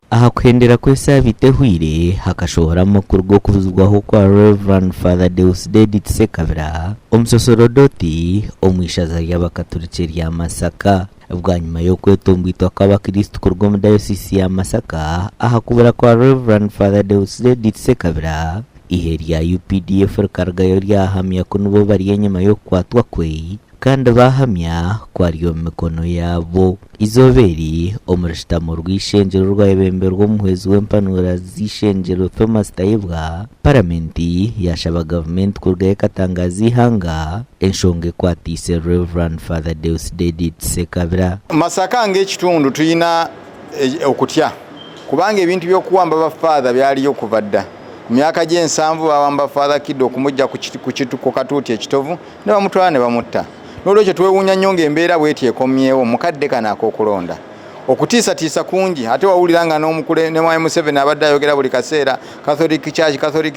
aha kuhendera kwesa bitehwire hakashohoramo kurwo kuvuzwaho kwa Rev Fr Deusdedit Ssekabira omusosorodoti omwishaza y'abakatolike rya Masaka bwa nyuma yo kwetumbitwa kw'abakristo kurwo mu dayosisi ya Masaka aha kubera kwa Rev Fr Deusdedit Ssekabira ihe rya UPDF rikargayo ryahamya ko nubo bari nyuma yo kwatwa kwe kandi bahamya ko ariyo mikono yabo izoberi omurishitamo rw'ishenjero rw'ebembero rw'omuhwezi w'empanura z'ishenjero Thomas Tayibwa paramenti yashaba Gavumenti kurgayo katangaza eihanga enshonga ekwatise Rev Fr Deusdedit Ssekabira. Masaka ng'ekitundu tuyina okutya kubanga ebintu by'okuwamba bafaada byaliyo kuva dda. Myaka gy'ensanvu bawamba Father Kid okumujja ku katuuti ekitovu ne bamutwala ne bamutta. N'olwekyo twewuunya nnyo ng'embeera bw'eti ekomyewo mukadde kana ak'okulonda. Okutiisatiisa kungi ate wawulira n'omukule ne Mwami Museveni abadde ayogera buli kaseera Catholic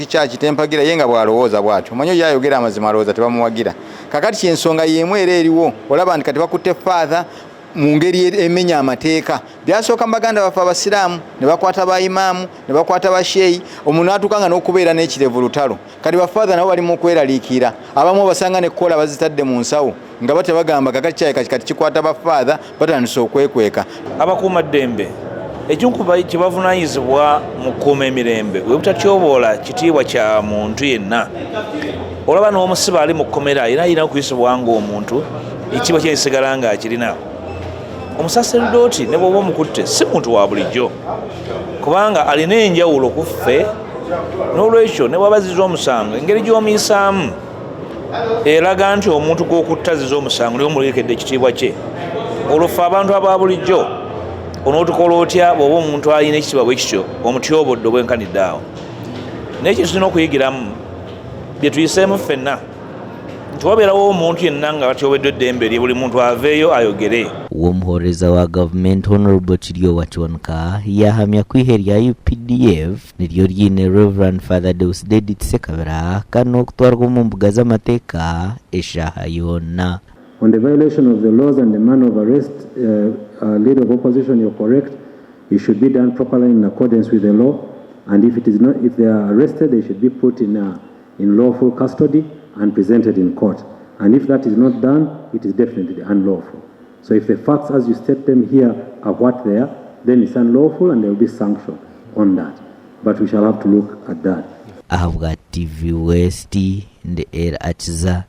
Church tempagira ye nga bw'alowooza bw'atyo. Omanyi oyo ayogera amazima alowooza tebamuwagira. Kakati kyensonga y'emu era eriwo olaba nti kati bakutte Father mu ngeri emenya amateeka. Byasooka mbaganda bafa abasiraamu ne bakwata ba imaamu ne bakwata ba sheyi omuntu atukanga n'okubeera n'ekirevu lutalo. Kati bafaadha nabo bali mu kweraliikira abamu basanga ne kola bazitadde mu nsawo nga bate bagamba kakati kati kikwata bafaadha batandise okwekweka. Abakuuma ddembe ekinkuba kibavunaanyizibwa mu kukuuma emirembe we butatyoboola kitiibwa kya muntu yenna. Olaba n'omusibe ali mu kkomera era alina okuyisibwa ng'omuntu ekitiibwa kye kisigala ng'akirina. Omusaseridoti ne bw'oba omukutte si muntu wa bulijjo kubanga alina enjawulo ku ffe, n'olwekyo ne bw'abaziza omusango engeri gy'omuyisaamu eraga nti omuntu gw'okuttaziza omusango niwe omulekedde ekitiibwa kye. Olwo abantu aba bulijjo onootukola otya bw'oba omuntu alina ekitiibwa bwe kityo omutyobodde obwenkanidde awo. N'ekyo tulina okuyigiramu bye tuyiseemu ffenna nti wabeerawo omuntu yenna nga batyobeddwa eddembe lye buli muntu aveeyo ayogere. Omuhoreza wa Gavumenti Honorable Kiryo Wachonka yahamya ko ihe rya UPDF niryo ryine Rev Fr Deusdedit Ssekabira kandi okutwarwa mu mbuga z'amateeka eshaha yonna. On the violation of the laws and the manner of arrest, leader of opposition, you're correct. It should be done properly in accordance with the law. And if they are arrested, they should be put in lawful custody and presented in court. And if that is not done, it is definitely unlawful. So if the facts as you state them here are what they are, then it's unlawful and there will be sanction on that. But we shall have to look at that. Ahabya TV West and Air Achiza.